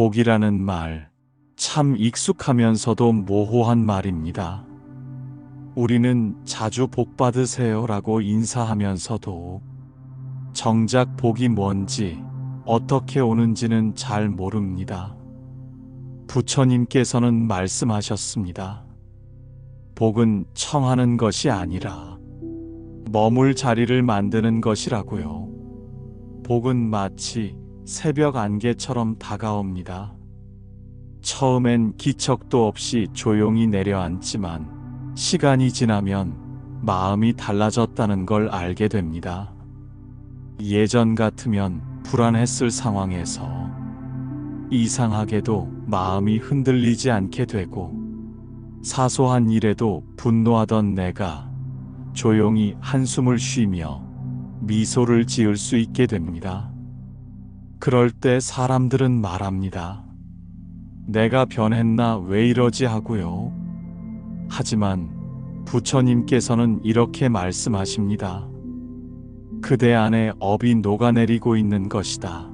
복이라는 말, 참 익숙하면서도 모호한 말입니다. 우리는 자주 복 받으세요라고 인사하면서도 정작 복이 뭔지, 어떻게 오는지는 잘 모릅니다. 부처님께서는 말씀하셨습니다. 복은 청하는 것이 아니라 머물 자리를 만드는 것이라고요. 복은 마치 새벽 안개처럼 다가옵니다. 처음엔 기척도 없이 조용히 내려앉지만 시간이 지나면 마음이 달라졌다는 걸 알게 됩니다. 예전 같으면 불안했을 상황에서 이상하게도 마음이 흔들리지 않게 되고, 사소한 일에도 분노하던 내가 조용히 한숨을 쉬며 미소를 지을 수 있게 됩니다. 그럴 때 사람들은 말합니다. 내가 변했나 왜 이러지 하고요. 하지만 부처님께서는 이렇게 말씀하십니다. 그대 안에 업이 녹아내리고 있는 것이다.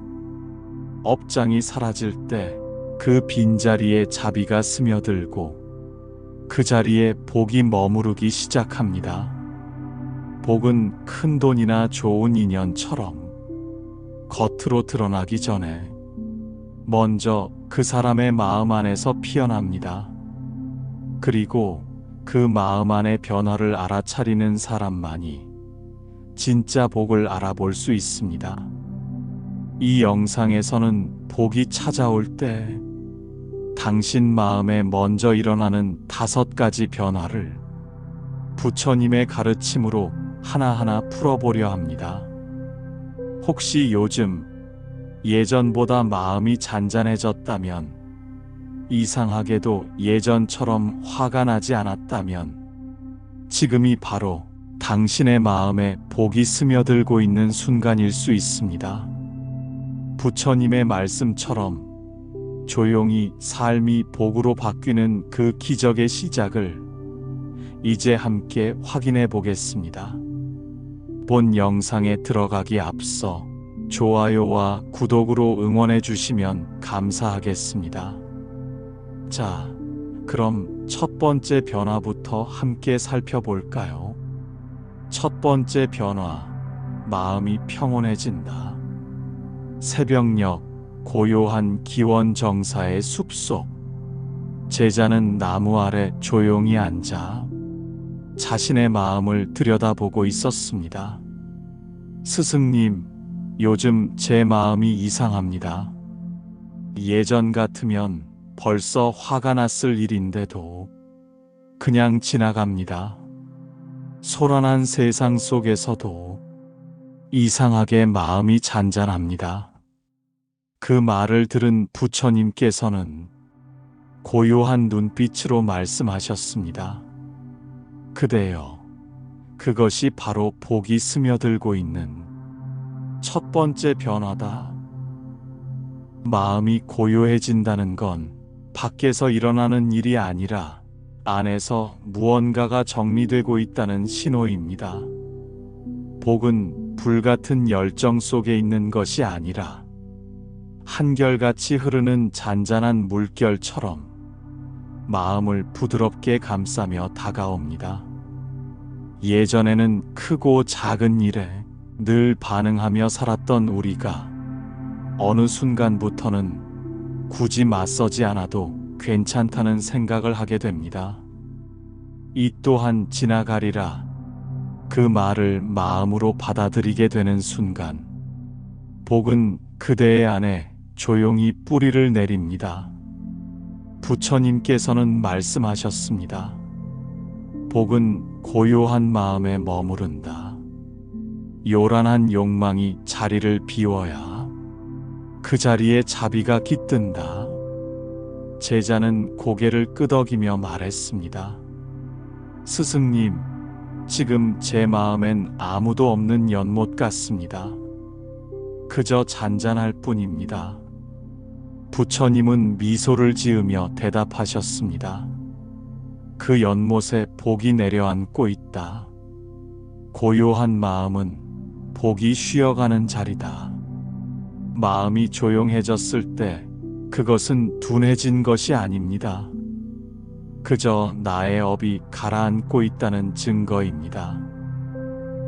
업장이 사라질 때 그 빈자리에 자비가 스며들고 그 자리에 복이 머무르기 시작합니다. 복은 큰 돈이나 좋은 인연처럼 겉으로 드러나기 전에 먼저 그 사람의 마음 안에서 피어납니다. 그리고 그 마음 안의 변화를 알아차리는 사람만이 진짜 복을 알아볼 수 있습니다. 이 영상에서는 복이 찾아올 때 당신 마음에 먼저 일어나는 5가지 변화를 부처님의 가르침으로 하나하나 풀어보려 합니다. 혹시 요즘 예전보다 마음이 잔잔해졌다면, 이상하게도 예전처럼 화가 나지 않았다면, 지금이 바로 당신의 마음에 복이 스며들고 있는 순간일 수 있습니다. 부처님의 말씀처럼 조용히 삶이 복으로 바뀌는 그 기적의 시작을 이제 함께 확인해 보겠습니다. 본 영상에 들어가기 앞서 좋아요와 구독으로 응원해 주시면 감사하겠습니다. 자, 그럼 첫 번째 변화부터 함께 살펴볼까요? 첫 번째 변화, 마음이 평온해진다. 새벽녘 고요한 기원정사의 숲속, 제자는 나무 아래 조용히 앉아 자신의 마음을 들여다보고 있었습니다. 스승님, 요즘 제 마음이 이상합니다. 예전 같으면 벌써 화가 났을 일인데도 그냥 지나갑니다. 소란한 세상 속에서도 이상하게 마음이 잔잔합니다. 그 말을 들은 부처님께서는 고요한 눈빛으로 말씀하셨습니다. 그대여, 그것이 바로 복이 스며들고 있는 첫 번째 변화다. 마음이 고요해진다는 건 밖에서 일어나는 일이 아니라 안에서 무언가가 정리되고 있다는 신호입니다. 복은 불같은 열정 속에 있는 것이 아니라 한결같이 흐르는 잔잔한 물결처럼 마음을 부드럽게 감싸며 다가옵니다. 예전에는 크고 작은 일에 늘 반응하며 살았던 우리가 어느 순간부터는 굳이 맞서지 않아도 괜찮다는 생각을 하게 됩니다. 이 또한 지나가리라, 그 말을 마음으로 받아들이게 되는 순간, 복은 그대의 안에 조용히 뿌리를 내립니다. 부처님께서는 말씀하셨습니다. 복은 고요한 마음에 머무른다. 요란한 욕망이 자리를 비워야 그 자리에 자비가 깃든다. 제자는 고개를 끄덕이며 말했습니다. 스승님, 지금 제 마음엔 아무도 없는 연못 같습니다. 그저 잔잔할 뿐입니다. 부처님은 미소를 지으며 대답하셨습니다. 그 연못에 복이 내려앉고 있다. 고요한 마음은 복이 쉬어가는 자리다. 마음이 조용해졌을 때 그것은 둔해진 것이 아닙니다. 그저 나의 업이 가라앉고 있다는 증거입니다.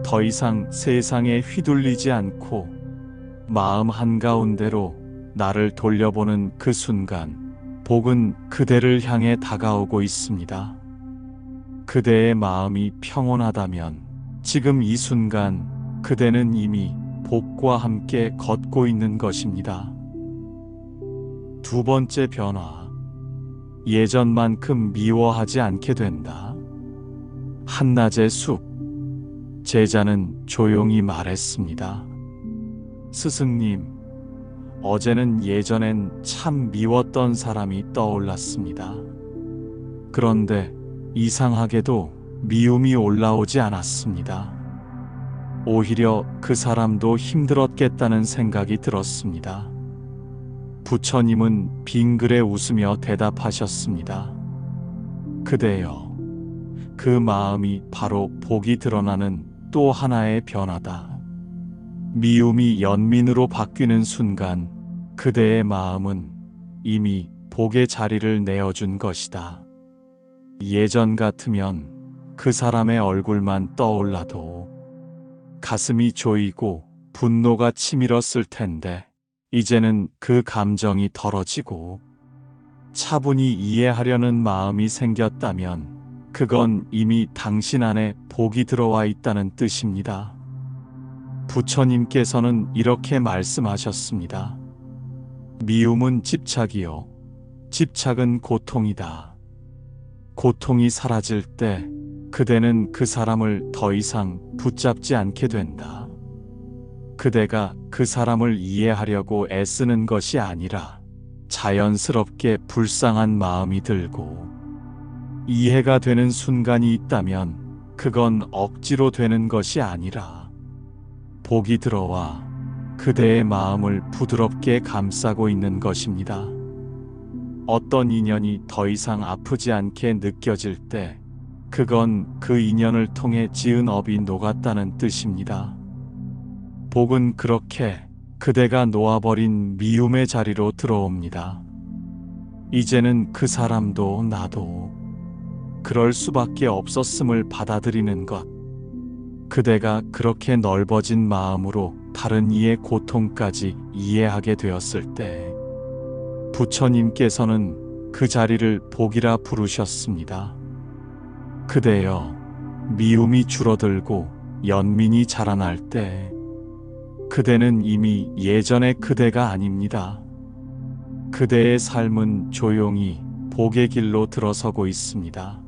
더 이상 세상에 휘둘리지 않고 마음 한가운데로 나를 돌려보는 그 순간, 복은 그대를 향해 다가오고 있습니다. 그대의 마음이 평온하다면 지금 이 순간 그대는 이미 복과 함께 걷고 있는 것입니다. 두 번째 변화. 예전만큼 미워하지 않게 된다. 한낮의 숲. 제자는 조용히 말했습니다. 스승님, 어제는 예전엔 참 미웠던 사람이 떠올랐습니다. 그런데 이상하게도 미움이 올라오지 않았습니다. 오히려 그 사람도 힘들었겠다는 생각이 들었습니다. 부처님은 빙그레 웃으며 대답하셨습니다. 그대여, 그 마음이 바로 복이 드러나는 또 하나의 변화다. 미움이 연민으로 바뀌는 순간 그대의 마음은 이미 복의 자리를 내어준 것이다. 예전 같으면 그 사람의 얼굴만 떠올라도 가슴이 조이고 분노가 치밀었을 텐데, 이제는 그 감정이 덜어지고 차분히 이해하려는 마음이 생겼다면 그건 이미 당신 안에 복이 들어와 있다는 뜻입니다. 부처님께서는 이렇게 말씀하셨습니다. 미움은 집착이요, 집착은 고통이다. 고통이 사라질 때 그대는 그 사람을 더 이상 붙잡지 않게 된다. 그대가 그 사람을 이해하려고 애쓰는 것이 아니라 자연스럽게 불쌍한 마음이 들고, 이해가 되는 순간이 있다면 그건 억지로 되는 것이 아니라 복이 들어와 그대의 마음을 부드럽게 감싸고 있는 것입니다. 어떤 인연이 더 이상 아프지 않게 느껴질 때 그건 그 인연을 통해 지은 업이 녹았다는 뜻입니다. 복은 그렇게 그대가 놓아버린 미움의 자리로 들어옵니다. 이제는 그 사람도 나도 그럴 수밖에 없었음을 받아들이는 것. 그대가 그렇게 넓어진 마음으로 다른 이의 고통까지 이해하게 되었을 때 부처님께서는 그 자리를 복이라 부르셨습니다. 그대여, 미움이 줄어들고 연민이 자라날 때 그대는 이미 예전의 그대가 아닙니다. 그대의 삶은 조용히 복의 길로 들어서고 있습니다.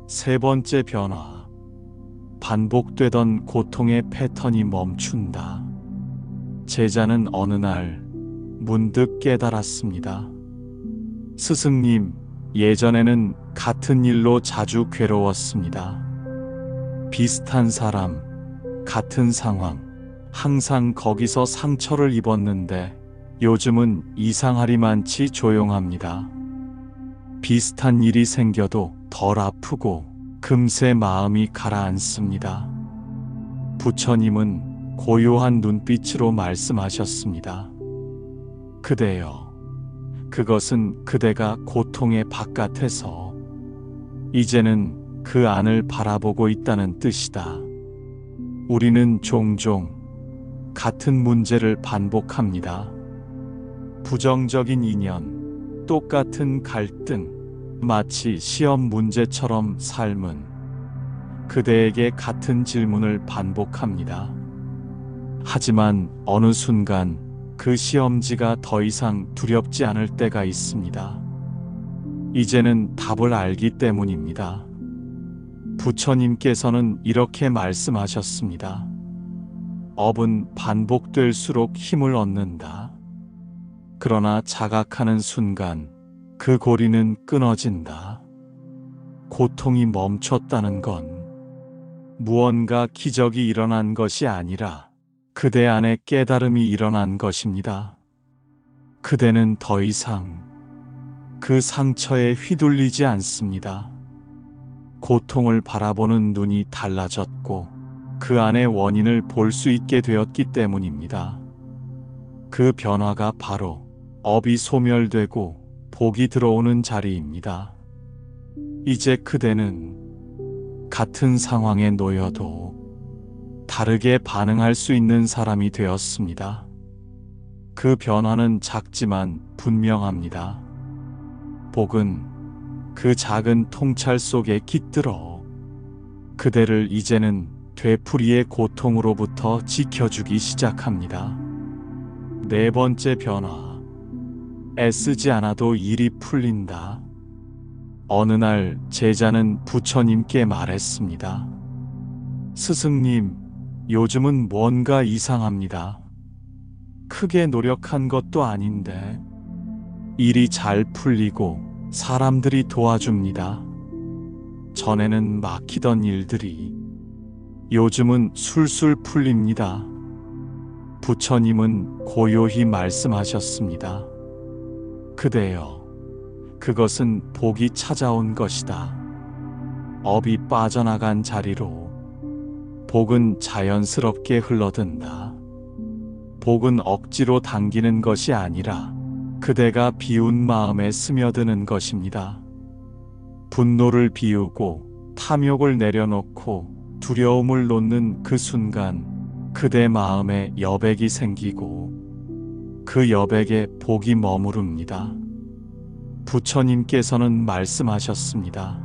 세 번째 변화. 반복되던 고통의 패턴이 멈춘다. 제자는 어느 날 문득 깨달았습니다. 스승님, 예전에는 같은 일로 자주 괴로웠습니다. 비슷한 사람, 같은 상황, 항상 거기서 상처를 입었는데 요즘은 이상하리만치 조용합니다. 비슷한 일이 생겨도 덜 아프고 금세 마음이 가라앉습니다. 부처님은 고요한 눈빛으로 말씀하셨습니다. 그대여, 그것은 그대가 고통의 바깥에서 이제는 그 안을 바라보고 있다는 뜻이다. 우리는 종종 같은 문제를 반복합니다. 부정적인 인연, 똑같은 갈등, 마치 시험 문제처럼 삶은 그대에게 같은 질문을 반복합니다. 하지만 어느 순간 그 시험지가 더 이상 두렵지 않을 때가 있습니다. 이제는 답을 알기 때문입니다. 부처님께서는 이렇게 말씀하셨습니다. 업은 반복될수록 힘을 얻는다. 그러나 자각하는 순간 그 고리는 끊어진다. 고통이 멈췄다는 건 무언가 기적이 일어난 것이 아니라 그대 안에 깨달음이 일어난 것입니다. 그대는 더 이상 그 상처에 휘둘리지 않습니다. 고통을 바라보는 눈이 달라졌고 그 안의 원인을 볼 수 있게 되었기 때문입니다. 그 변화가 바로 업이 소멸되고 복이 들어오는 자리입니다. 이제 그대는 같은 상황에 놓여도 다르게 반응할 수 있는 사람이 되었습니다. 그 변화는 작지만 분명합니다. 복은 그 작은 통찰 속에 깃들어 그대를 이제는 되풀이의 고통으로부터 지켜주기 시작합니다. 네 번째 변화. 애쓰지 않아도 일이 풀린다. 어느 날 제자는 부처님께 말했습니다. 스승님, 요즘은 뭔가 이상합니다. 크게 노력한 것도 아닌데 일이 잘 풀리고 사람들이 도와줍니다. 전에는 막히던 일들이 요즘은 술술 풀립니다. 부처님은 고요히 말씀하셨습니다. 그대여, 그것은 복이 찾아온 것이다. 업이 빠져나간 자리로 복은 자연스럽게 흘러든다. 복은 억지로 당기는 것이 아니라 그대가 비운 마음에 스며드는 것입니다. 분노를 비우고 탐욕을 내려놓고 두려움을 놓는 그 순간 그대 마음에 여백이 생기고 그 여백에 복이 머무릅니다. 부처님께서는 말씀하셨습니다.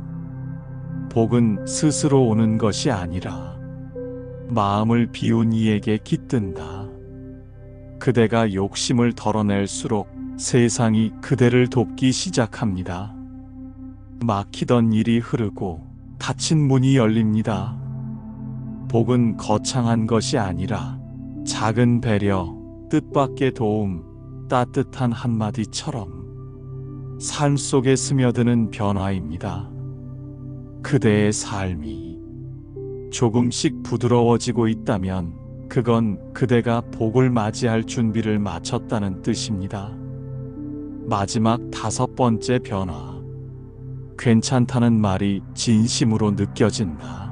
복은 스스로 오는 것이 아니라 마음을 비운 이에게 깃든다. 그대가 욕심을 덜어낼수록 세상이 그대를 돕기 시작합니다. 막히던 일이 흐르고 닫힌 문이 열립니다. 복은 거창한 것이 아니라 작은 배려, 뜻밖의 도움, 따뜻한 한마디처럼 삶 속에 스며드는 변화입니다. 그대의 삶이 조금씩 부드러워지고 있다면 그건 그대가 복을 맞이할 준비를 마쳤다는 뜻입니다. 마지막 다섯 번째 변화. 괜찮다는 말이 진심으로 느껴진다.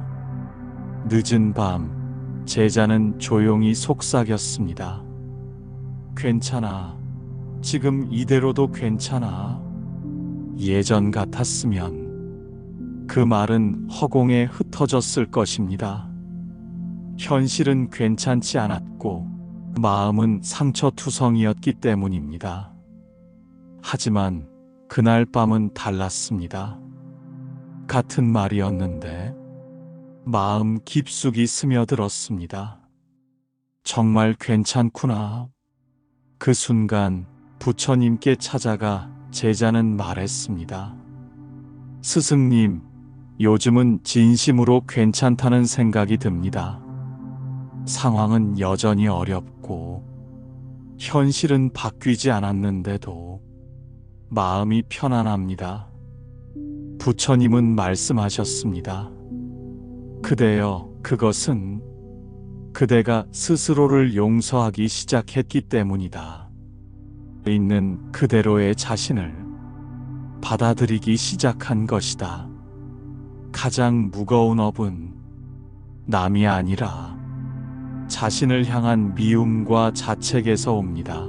늦은 밤, 제자는 조용히 속삭였습니다. 괜찮아. 지금 이대로도 괜찮아. 예전 같았으면 그 말은 허공에 흩어졌을 것입니다. 현실은 괜찮지 않았고 마음은 상처투성이었기 때문입니다. 하지만 그날 밤은 달랐습니다. 같은 말이었는데 마음 깊숙이 스며들었습니다. 정말 괜찮구나. 그 순간 부처님께 찾아가 제자는 말했습니다. 스승님, 요즘은 진심으로 괜찮다는 생각이 듭니다. 상황은 여전히 어렵고 현실은 바뀌지 않았는데도 마음이 편안합니다. 부처님은 말씀하셨습니다. 그대여, 그것은 그대가 스스로를 용서하기 시작했기 때문이다. 있는 그대로의 자신을 받아들이기 시작한 것이다. 가장 무거운 업은 남이 아니라 자신을 향한 미움과 자책에서 옵니다.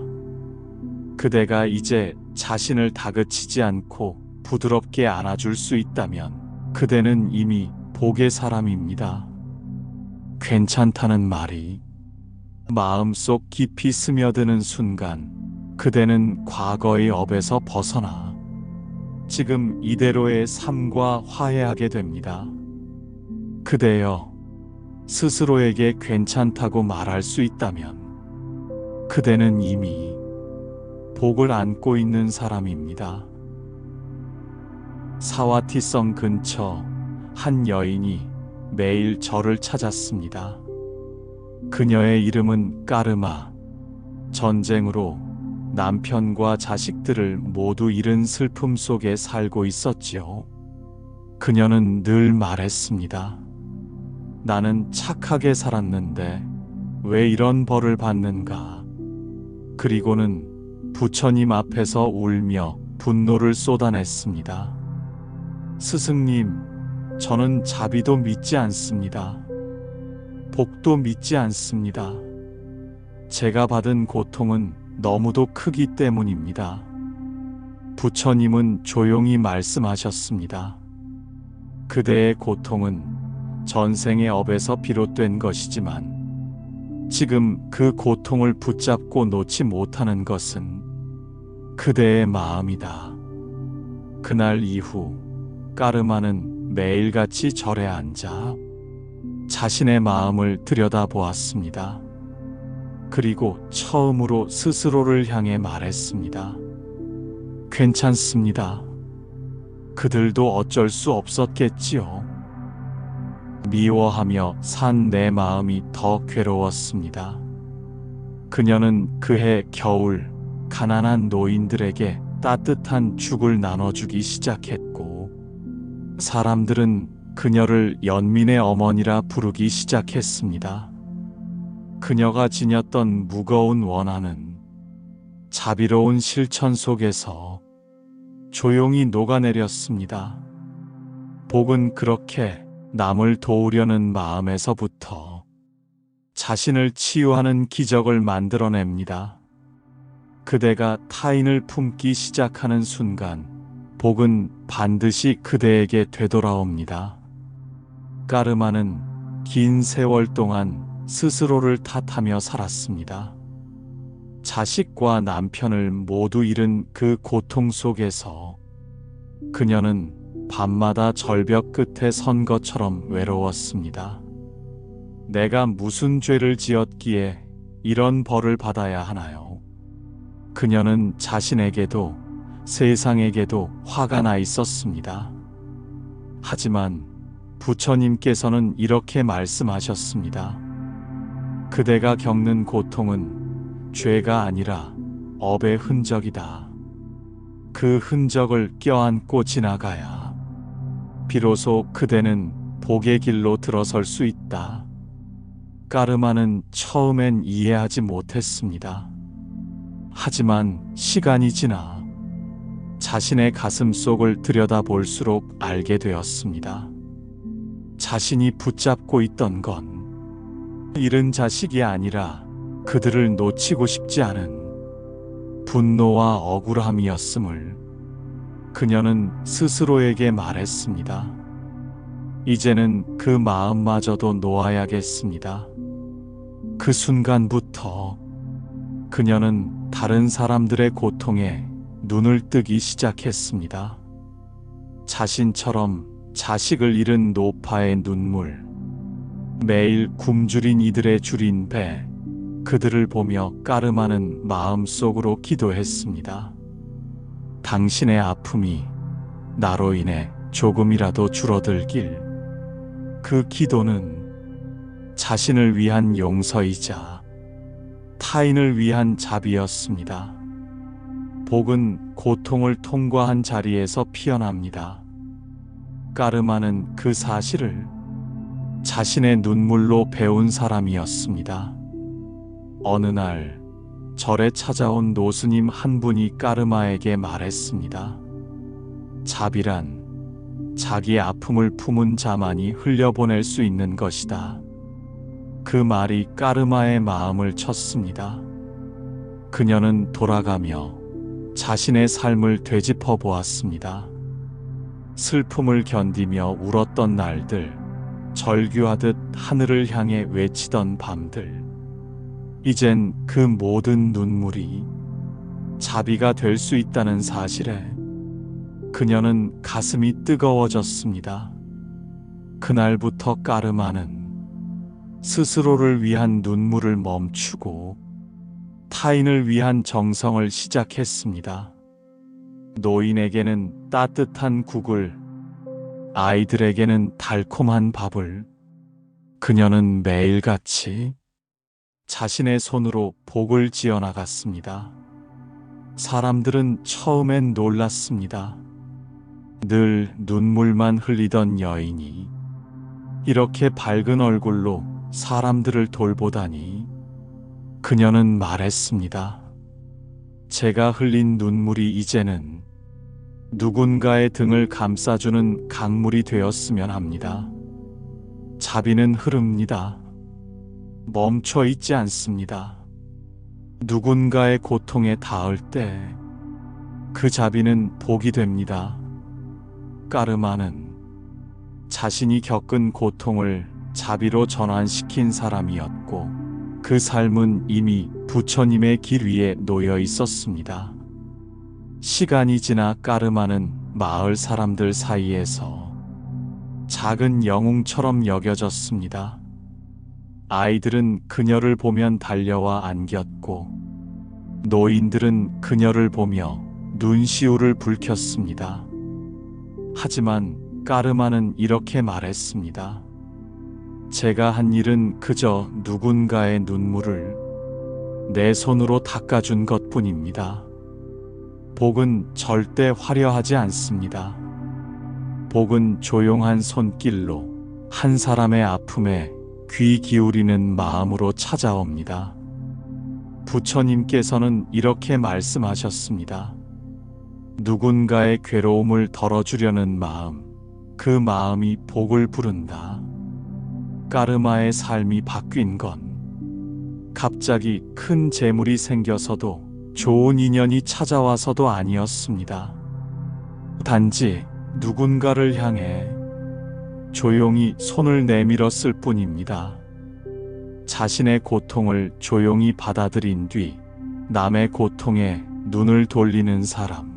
그대가 이제 자신을 다그치지 않고 부드럽게 안아줄 수 있다면 그대는 이미 복의 사람입니다. 괜찮다는 말이 마음속 깊이 스며드는 순간 그대는 과거의 업에서 벗어나 지금 이대로의 삶과 화해하게 됩니다. 그대여, 스스로에게 괜찮다고 말할 수 있다면 그대는 이미 복을 안고 있는 사람입니다. 사와티성 근처 한 여인이 매일 절을 찾았습니다. 그녀의 이름은 까르마. 전쟁으로 남편과 자식들을 모두 잃은 슬픔 속에 살고 있었지요. 그녀는 늘 말했습니다. 나는 착하게 살았는데 왜 이런 벌을 받는가? 그리고는 부처님 앞에서 울며 분노를 쏟아냈습니다. 스승님, 저는 자비도 믿지 않습니다. 복도 믿지 않습니다. 제가 받은 고통은 너무도 크기 때문입니다. 부처님은 조용히 말씀하셨습니다. 그대의 고통은 전생의 업에서 비롯된 것이지만 지금 그 고통을 붙잡고 놓지 못하는 것은 그대의 마음이다. 그날 이후 까르마는 매일같이 절에 앉아 자신의 마음을 들여다보았습니다. 그리고 처음으로 스스로를 향해 말했습니다. 괜찮습니다. 그들도 어쩔 수 없었겠지요. 미워하며 산 내 마음이 더 괴로웠습니다. 그녀는 그해 겨울 가난한 노인들에게 따뜻한 죽을 나눠주기 시작했고, 사람들은 그녀를 연민의 어머니라 부르기 시작했습니다. 그녀가 지녔던 무거운 원한은 자비로운 실천 속에서 조용히 녹아내렸습니다. 복은 그렇게 남을 도우려는 마음에서부터 자신을 치유하는 기적을 만들어냅니다. 그대가 타인을 품기 시작하는 순간 복은 반드시 그대에게 되돌아옵니다. 까르마는 긴 세월 동안 스스로를 탓하며 살았습니다. 자식과 남편을 모두 잃은 그 고통 속에서 그녀는 밤마다 절벽 끝에 선 것처럼 외로웠습니다. 내가 무슨 죄를 지었기에 이런 벌을 받아야 하나요? 그녀는 자신에게도 세상에게도 화가 나 있었습니다. 하지만 부처님께서는 이렇게 말씀하셨습니다. 그대가 겪는 고통은 죄가 아니라 업의 흔적이다. 그 흔적을 껴안고 지나가야 비로소 그대는 복의 길로 들어설 수 있다. 까르마는 처음엔 이해하지 못했습니다. 하지만 시간이 지나 자신의 가슴 속을 들여다볼수록 알게 되었습니다. 자신이 붙잡고 있던 건 잃은 자식이 아니라 그들을 놓치고 싶지 않은 분노와 억울함이었음을 그녀는 스스로에게 말했습니다. 이제는 그 마음마저도 놓아야겠습니다. 그 순간부터 그녀는 다른 사람들의 고통에 눈을 뜨기 시작했습니다. 자신처럼 자식을 잃은 노파의 눈물, 매일 굶주린 이들의 줄인 배, 그들을 보며 까르마는 마음속으로 기도했습니다. 당신의 아픔이 나로 인해 조금이라도 줄어들길. 그 기도는 자신을 위한 용서이자 타인을 위한 자비였습니다. 복은 고통을 통과한 자리에서 피어납니다. 까르마는 그 사실을 자신의 눈물로 배운 사람이었습니다. 어느 날 절에 찾아온 노스님 한 분이 까르마에게 말했습니다. 자비란 자기 아픔을 품은 자만이 흘려보낼 수 있는 것이다. 그 말이 까르마의 마음을 쳤습니다. 그녀는 돌아가며 자신의 삶을 되짚어 보았습니다. 슬픔을 견디며 울었던 날들, 절규하듯 하늘을 향해 외치던 밤들. 이젠 그 모든 눈물이 자비가 될 수 있다는 사실에 그녀는 가슴이 뜨거워졌습니다. 그날부터 까르마는 스스로를 위한 눈물을 멈추고 타인을 위한 정성을 시작했습니다. 노인에게는 따뜻한 국을, 아이들에게는 달콤한 밥을 그녀는 매일같이 자신의 손으로 복을 지어나갔습니다. 사람들은 처음엔 놀랐습니다. 늘 눈물만 흘리던 여인이 이렇게 밝은 얼굴로 사람들을 돌보다니. 그녀는 말했습니다. 제가 흘린 눈물이 이제는 누군가의 등을 감싸주는 강물이 되었으면 합니다. 자비는 흐릅니다. 멈춰 있지 않습니다. 누군가의 고통에 닿을 때 그 자비는 복이 됩니다. 까르마는 자신이 겪은 고통을 자비로 전환시킨 사람이었고 그 삶은 이미 부처님의 길 위에 놓여 있었습니다. 시간이 지나 까르마는 마을 사람들 사이에서 작은 영웅처럼 여겨졌습니다. 아이들은 그녀를 보면 달려와 안겼고 노인들은 그녀를 보며 눈시울을 붉혔습니다. 하지만 까르마는 이렇게 말했습니다. 제가 한 일은 그저 누군가의 눈물을 내 손으로 닦아준 것뿐입니다. 복은 절대 화려하지 않습니다. 복은 조용한 손길로 한 사람의 아픔에 귀 기울이는 마음으로 찾아옵니다. 부처님께서는 이렇게 말씀하셨습니다. 누군가의 괴로움을 덜어주려는 마음, 그 마음이 복을 부른다. 까르마의 삶이 바뀐 건 갑자기 큰 재물이 생겨서도 좋은 인연이 찾아와서도 아니었습니다. 단지 누군가를 향해 조용히 손을 내밀었을 뿐입니다. 자신의 고통을 조용히 받아들인 뒤 남의 고통에 눈을 돌리는 사람,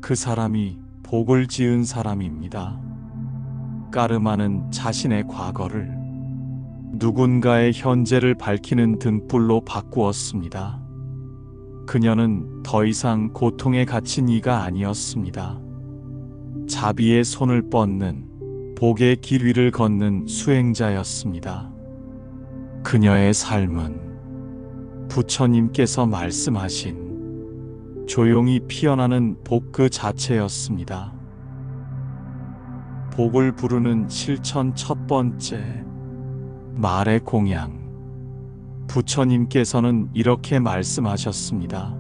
그 사람이 복을 지은 사람입니다. 까르마는 자신의 과거를 누군가의 현재를 밝히는 등불로 바꾸었습니다. 그녀는 더 이상 고통에 갇힌 이가 아니었습니다. 자비의 손을 뻗는 복의 길 위를 걷는 수행자였습니다. 그녀의 삶은 부처님께서 말씀하신 조용히 피어나는 복 그 자체였습니다. 복을 부르는 실천 첫 번째, 말의 공양. 부처님께서는 이렇게 말씀하셨습니다.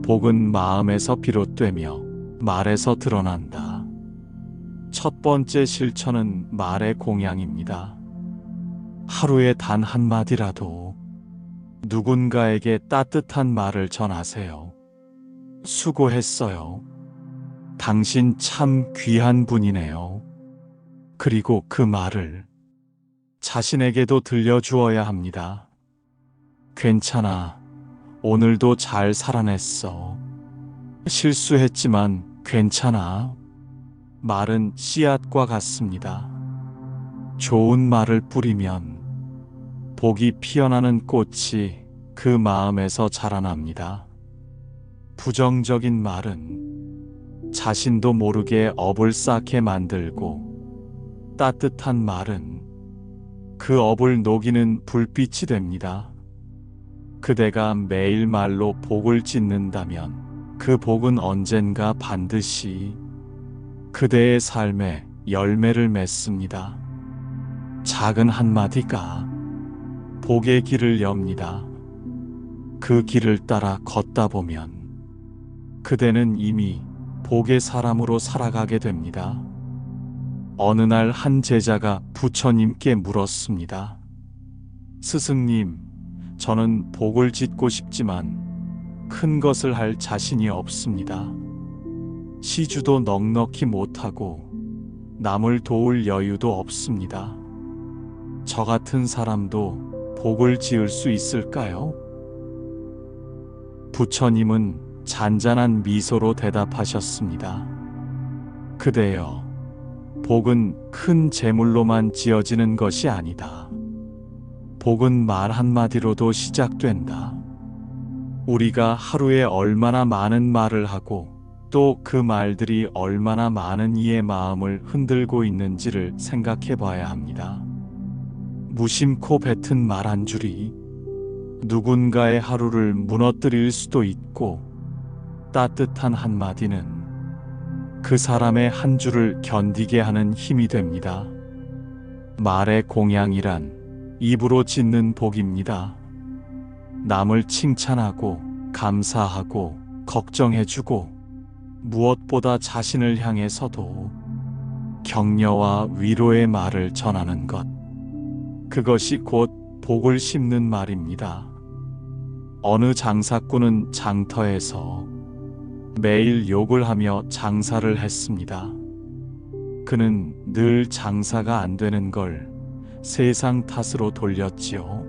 복은 마음에서 비롯되며 말에서 드러난다. 첫 번째 실천은 말의 공양입니다. 하루에 단 한마디라도 누군가에게 따뜻한 말을 전하세요. 수고했어요. 당신 참 귀한 분이네요. 그리고 그 말을 자신에게도 들려주어야 합니다. 괜찮아. 오늘도 잘 살아냈어. 실수했지만 괜찮아. 말은 씨앗과 같습니다. 좋은 말을 뿌리면 복이 피어나는 꽃이 그 마음에서 자라납니다. 부정적인 말은 자신도 모르게 업을 쌓게 만들고 따뜻한 말은 그 업을 녹이는 불빛이 됩니다. 그대가 매일 말로 복을 짓는다면 그 복은 언젠가 반드시 그대의 삶에 열매를 맺습니다. 작은 한마디가 복의 길을 엽니다. 그 길을 따라 걷다 보면 그대는 이미 복의 사람으로 살아가게 됩니다. 어느 날 한 제자가 부처님께 물었습니다. 스승님, 저는 복을 짓고 싶지만 큰 것을 할 자신이 없습니다. 시주도 넉넉히 못하고 남을 도울 여유도 없습니다. 저 같은 사람도 복을 지을 수 있을까요? 부처님은 잔잔한 미소로 대답하셨습니다. 그대여, 복은 큰 재물로만 지어지는 것이 아니다. 복은 말 한마디로도 시작된다. 우리가 하루에 얼마나 많은 말을 하고 또 그 말들이 얼마나 많은 이의 마음을 흔들고 있는지를 생각해 봐야 합니다. 무심코 뱉은 말 한 줄이 누군가의 하루를 무너뜨릴 수도 있고 따뜻한 한마디는 그 사람의 한 줄을 견디게 하는 힘이 됩니다. 말의 공양이란 입으로 짓는 복입니다. 남을 칭찬하고 감사하고 걱정해주고 무엇보다 자신을 향해서도 격려와 위로의 말을 전하는 것. 그것이 곧 복을 심는 말입니다. 어느 장사꾼은 장터에서 매일 욕을 하며 장사를 했습니다. 그는 늘 장사가 안 되는 걸 세상 탓으로 돌렸지요.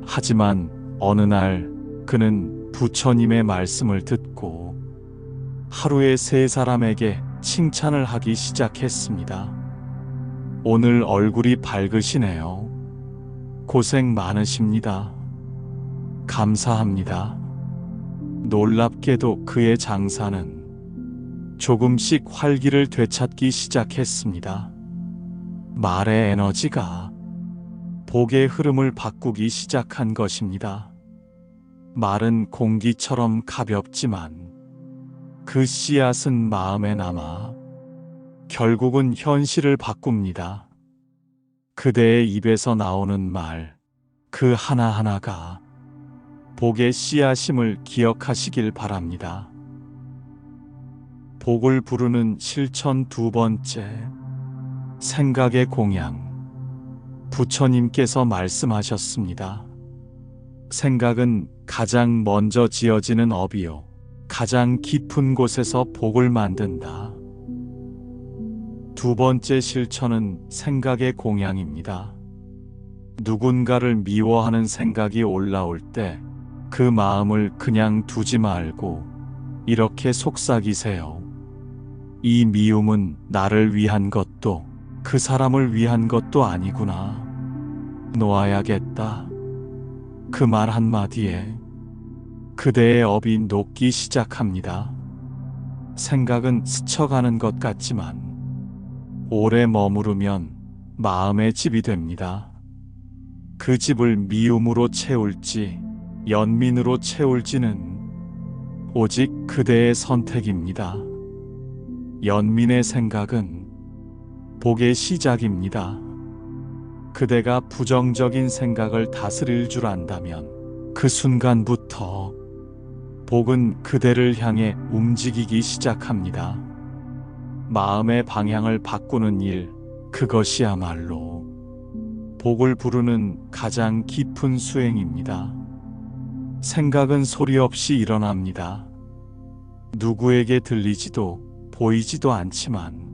하지만 어느 날 그는 부처님의 말씀을 듣고 하루에 세 사람에게 칭찬을 하기 시작했습니다. 오늘 얼굴이 밝으시네요. 고생 많으십니다. 감사합니다. 놀랍게도 그의 장사는 조금씩 활기를 되찾기 시작했습니다. 말의 에너지가 복의 흐름을 바꾸기 시작한 것입니다. 말은 공기처럼 가볍지만 그 씨앗은 마음에 남아 결국은 현실을 바꿉니다. 그대의 입에서 나오는 말, 그 하나하나가 복의 씨앗임을 기억하시길 바랍니다. 복을 부르는 실천 두 번째, 생각의 공양. 부처님께서 말씀하셨습니다. 생각은 가장 먼저 지어지는 업이요, 가장 깊은 곳에서 복을 만든다. 두 번째 실천은 생각의 공양입니다. 누군가를 미워하는 생각이 올라올 때 그 마음을 그냥 두지 말고 이렇게 속삭이세요. 이 미움은 나를 위한 것도 그 사람을 위한 것도 아니구나. 놓아야겠다. 그 말 한마디에 그대의 업이 녹기 시작합니다. 생각은 스쳐가는 것 같지만 오래 머무르면 마음의 집이 됩니다. 그 집을 미움으로 채울지 연민으로 채울지는 오직 그대의 선택입니다. 연민의 생각은 복의 시작입니다. 그대가 부정적인 생각을 다스릴 줄 안다면 그 순간부터 복은 그대를 향해 움직이기 시작합니다. 마음의 방향을 바꾸는 일, 그것이야말로 복을 부르는 가장 깊은 수행입니다. 생각은 소리 없이 일어납니다. 누구에게 들리지도 보이지도 않지만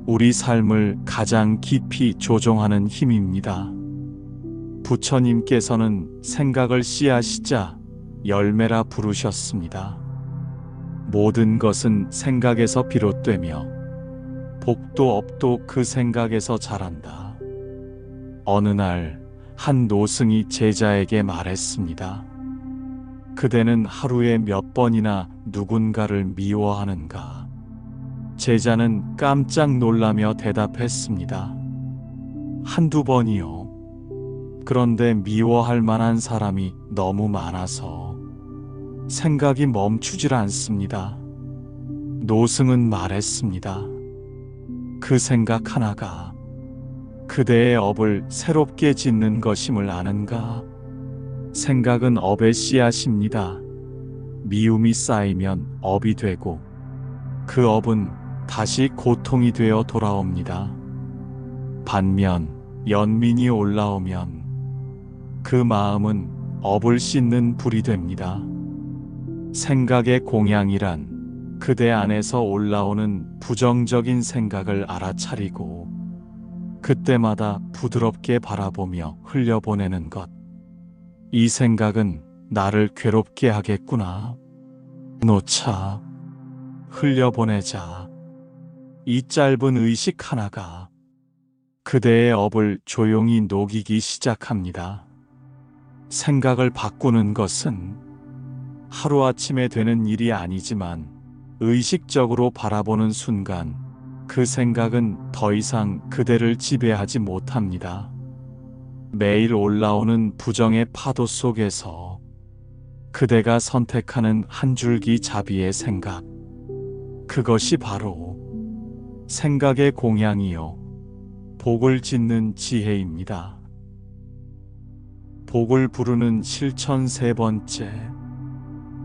우리 삶을 가장 깊이 조종하는 힘입니다. 부처님께서는 생각을 씨앗이자 열매라 부르셨습니다. 모든 것은 생각에서 비롯되며 복도 업도 그 생각에서 자란다. 어느 날 한 노승이 제자에게 말했습니다. 그대는 하루에 몇 번이나 누군가를 미워하는가? 제자는 깜짝 놀라며 대답했습니다. 한두 번이요. 그런데 미워할 만한 사람이 너무 많아서 생각이 멈추질 않습니다. 노승은 말했습니다. 그 생각 하나가 그대의 업을 새롭게 짓는 것임을 아는가? 생각은 업의 씨앗입니다. 미움이 쌓이면 업이 되고 그 업은 다시 고통이 되어 돌아옵니다. 반면 연민이 올라오면 그 마음은 업을 씻는 불이 됩니다. 생각의 공양이란 그대 안에서 올라오는 부정적인 생각을 알아차리고 그때마다 부드럽게 바라보며 흘려보내는 것. 이 생각은 나를 괴롭게 하겠구나. 놓자. 흘려보내자. 이 짧은 의식 하나가 그대의 업을 조용히 녹이기 시작합니다. 생각을 바꾸는 것은 하루아침에 되는 일이 아니지만 의식적으로 바라보는 순간 그 생각은 더 이상 그대를 지배하지 못합니다. 매일 올라오는 부정의 파도 속에서 그대가 선택하는 한 줄기 자비의 생각, 그것이 바로 생각의 공양이요, 복을 짓는 지혜입니다. 복을 부르는 실천 세 번째,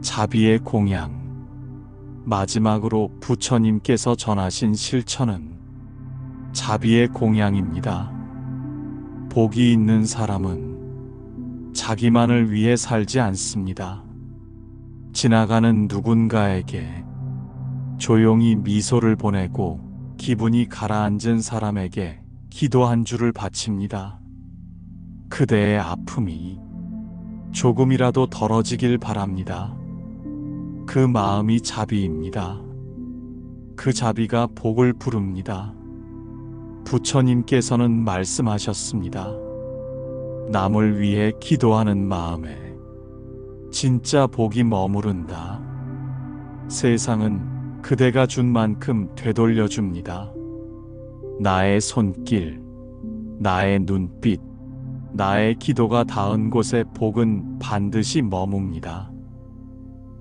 자비의 공양. 마지막으로 부처님께서 전하신 실천은 자비의 공양입니다. 복이 있는 사람은 자기만을 위해 살지 않습니다. 지나가는 누군가에게 조용히 미소를 보내고 기분이 가라앉은 사람에게 기도 한 줄을 바칩니다. 그대의 아픔이 조금이라도 덜어지길 바랍니다. 그 마음이 자비입니다. 그 자비가 복을 부릅니다. 부처님께서는 말씀하셨습니다. 남을 위해 기도하는 마음에 진짜 복이 머무른다. 세상은 그대가 준 만큼 되돌려줍니다. 나의 손길, 나의 눈빛, 나의 기도가 닿은 곳에 복은 반드시 머뭅니다.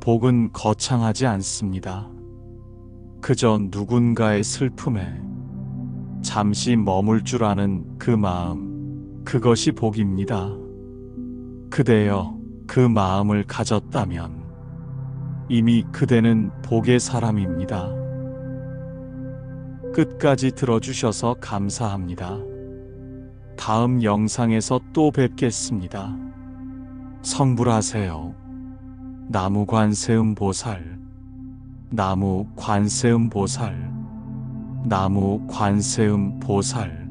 복은 거창하지 않습니다. 그저 누군가의 슬픔에 잠시 머물 줄 아는 그 마음, 그것이 복입니다. 그대여, 그 마음을 가졌다면 이미 그대는 복의 사람입니다. 끝까지 들어주셔서 감사합니다. 다음 영상에서 또 뵙겠습니다. 성불하세요. 나무 관세음 보살, 나무 관세음 보살, 나무 관세음 보살.